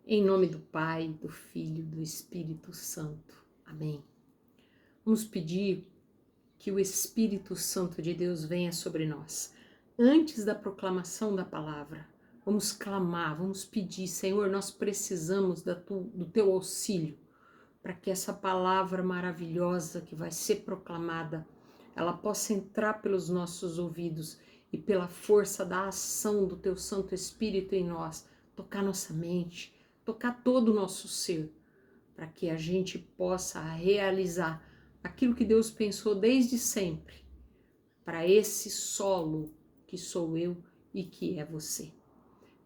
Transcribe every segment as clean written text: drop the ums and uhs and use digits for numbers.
Em nome do Pai, do Filho, do Espírito Santo. Amém. Vamos pedir que o Espírito Santo de Deus venha sobre nós. Antes da proclamação da palavra, vamos clamar, vamos pedir, Senhor, nós precisamos do teu auxílio para que essa palavra maravilhosa que vai ser proclamada, ela possa entrar pelos nossos ouvidos e pela força da ação do teu Santo Espírito em nós, tocar nossa mente, tocar todo o nosso ser, para que a gente possa realizar aquilo que Deus pensou desde sempre, para esse solo que sou eu e que é você.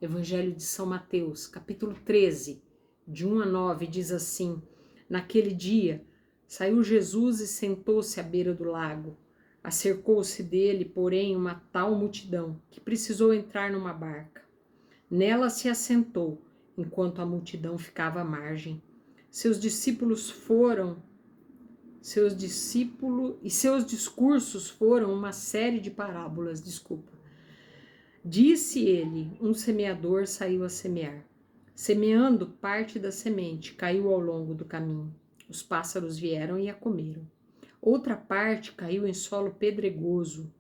Evangelho de São Mateus, capítulo 13, de 1 a 9, diz assim: Naquele dia, saiu Jesus e sentou-se à beira do lago. Acercou-se dele, porém, uma tal multidão, que precisou entrar numa barca. Nela se assentou, enquanto a multidão ficava à margem. Seus discursos foram uma série de parábolas, Disse ele, um semeador saiu a semear. Semeando, parte da semente caiu ao longo do caminho. Os pássaros vieram e a comeram. Outra parte caiu em solo pedregoso,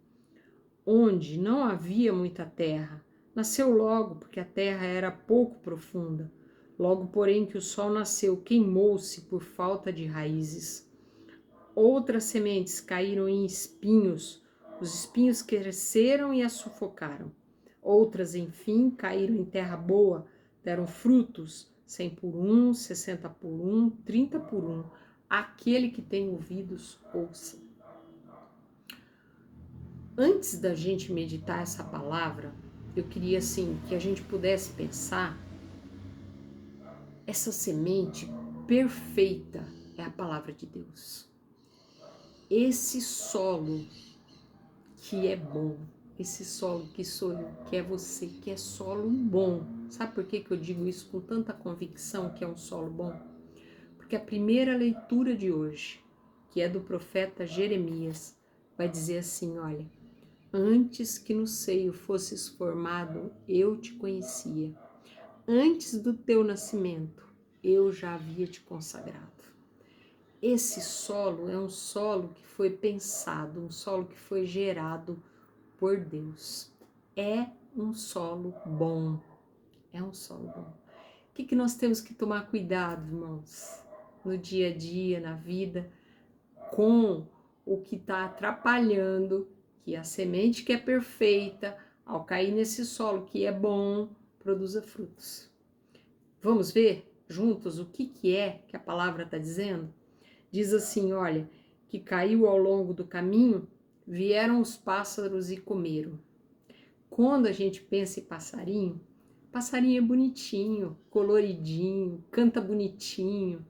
onde não havia muita terra. Nasceu logo, porque a terra era pouco profunda. Logo, porém, que o sol nasceu, queimou-se por falta de raízes. Outras sementes caíram em espinhos. Os espinhos cresceram e as sufocaram. Outras, enfim, caíram em terra boa, deram frutos, 100 por 1, 60 por 1, 30 por 1. Aquele que tem ouvidos, ouça. Antes da gente meditar essa palavra, eu queria assim que a gente pudesse pensar essa semente perfeita é a palavra de Deus. Esse solo que é bom, esse solo que sou eu, que é você, que é solo bom. Sabe por que eu digo isso com tanta convicção que é um solo bom? Porque a primeira leitura de hoje, que é do profeta Jeremias, vai dizer assim, olha: Antes que no seio fosses formado, eu te conhecia. Antes do teu nascimento, eu já havia te consagrado. Esse solo é um solo que foi pensado, um solo que foi gerado por Deus. É um solo bom. É um solo bom. O que nós temos que tomar cuidado, irmãos, no dia a dia, na vida, com o que está atrapalhando que a semente que é perfeita, ao cair nesse solo que é bom, produza frutos. Vamos ver juntos o que é que a palavra está dizendo? Diz assim, olha, que caiu ao longo do caminho, vieram os pássaros e comeram. Quando a gente pensa em passarinho, passarinho é bonitinho, coloridinho, canta bonitinho.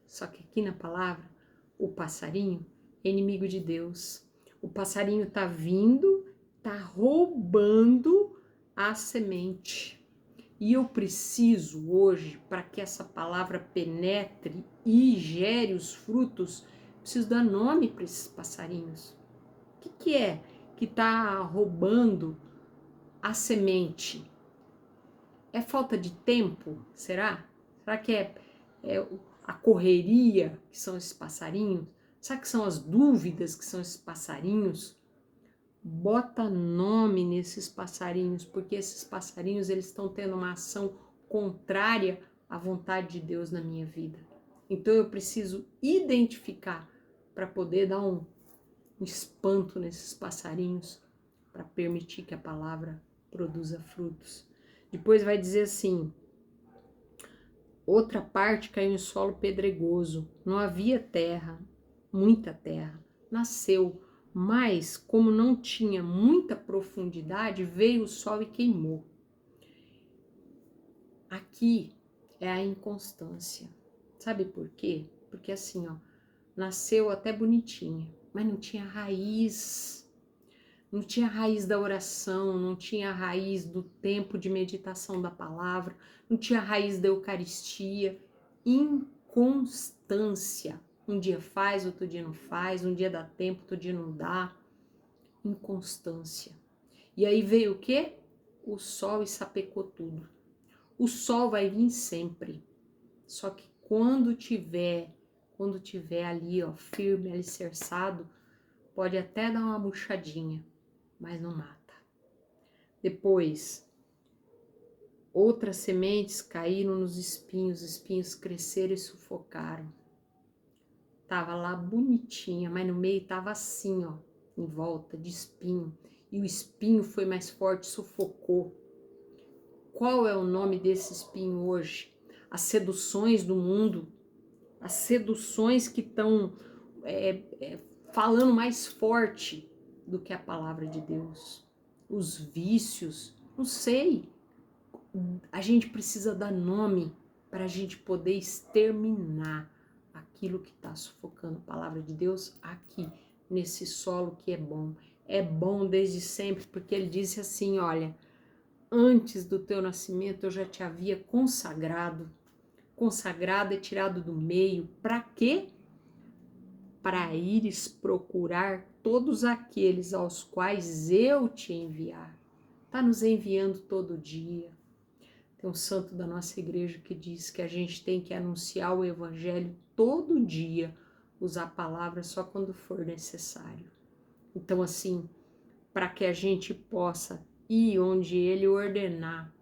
Só que aqui na palavra, o passarinho é inimigo de Deus. O passarinho está vindo, está roubando a semente. E eu preciso hoje, para que essa palavra penetre e gere os frutos, preciso dar nome para esses passarinhos. O que é que está roubando a semente? É falta de tempo? Será? Será que é a correria que são esses passarinhos? Será que são as dúvidas que são esses passarinhos? Bota nome nesses passarinhos, porque esses passarinhos eles estão tendo uma ação contrária à vontade de Deus na minha vida. Então eu preciso identificar para poder dar um espanto nesses passarinhos, para permitir que a palavra produza frutos. Depois vai dizer assim: outra parte caiu em solo pedregoso, não havia terra, muita terra, nasceu, mas como não tinha muita profundidade, veio o sol e queimou. Aqui é a inconstância. Sabe por quê? Porque assim, ó, nasceu até bonitinha, mas não tinha raiz. Não tinha raiz da oração, não tinha raiz do tempo de meditação da palavra, não tinha raiz da Eucaristia. Inconstância. Um dia faz, outro dia não faz, um dia dá tempo, outro dia não dá. Inconstância. E aí veio o quê? O sol e sapecou tudo. O sol vai vir sempre. Só que quando tiver ali, ó, firme, alicerçado, pode até dar uma murchadinha, mas não mata. Depois, outras sementes caíram nos espinhos, os espinhos cresceram e sufocaram. Tava lá bonitinha, mas no meio tava assim, ó, em volta de espinho. E o espinho foi mais forte, sufocou. Qual é o nome desse espinho hoje? As seduções do mundo, as seduções que estão falando mais forte do que a palavra de Deus. Os vícios, não sei. A gente precisa dar nome para a gente poder exterminar aquilo que está sufocando a palavra de Deus aqui, nesse solo que é bom. É bom desde sempre, porque ele disse assim, olha, antes do teu nascimento eu já te havia consagrado. Consagrado é tirado do meio. Para quê? Para ires procurar todos aqueles aos quais eu te enviar. Está nos enviando todo dia. Tem um santo da nossa igreja que diz que a gente tem que anunciar o evangelho todo dia, usar palavras só quando for necessário. Então, assim, para que a gente possa ir onde ele ordenar,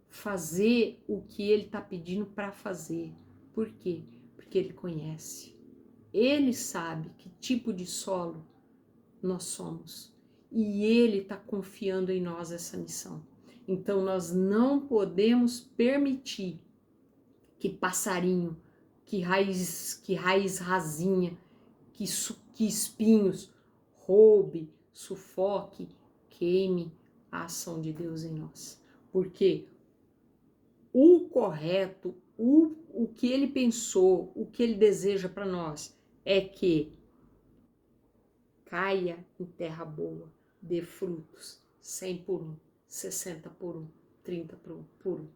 fazer o que ele está pedindo para fazer. Por quê? Porque ele conhece. Ele sabe que tipo de solo nós somos. E ele está confiando em nós essa missão. Então, nós não podemos permitir que passarinho, que raiz rasinha, que espinhos roube, sufoque, queime a ação de Deus em nós. Porque o correto, o que ele pensou, o que ele deseja para nós é que caia em terra boa, dê frutos, 100 por 1, 60 por 1, 30 por 1.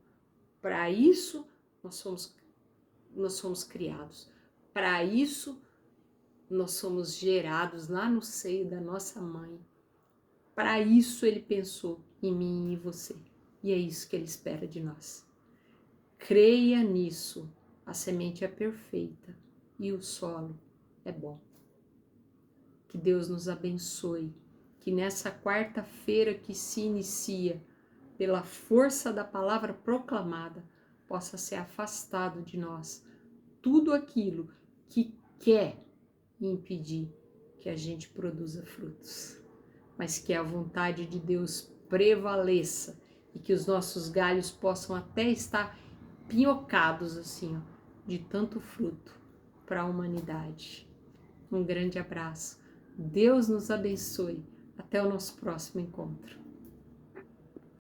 Para isso nós somos criados. Para isso nós somos gerados lá no seio da nossa mãe. Para isso ele pensou em mim e em você. E é isso que ele espera de nós. Creia nisso. A semente é perfeita e o solo é bom. Que Deus nos abençoe. Que nessa quarta-feira que se inicia, pela força da palavra proclamada, possa ser afastado de nós tudo aquilo que quer impedir que a gente produza frutos. Mas que a vontade de Deus prevaleça e que os nossos galhos possam até estar pinhocados assim, ó, de tanto fruto para a humanidade. Um grande abraço. Deus nos abençoe. Até o nosso próximo encontro.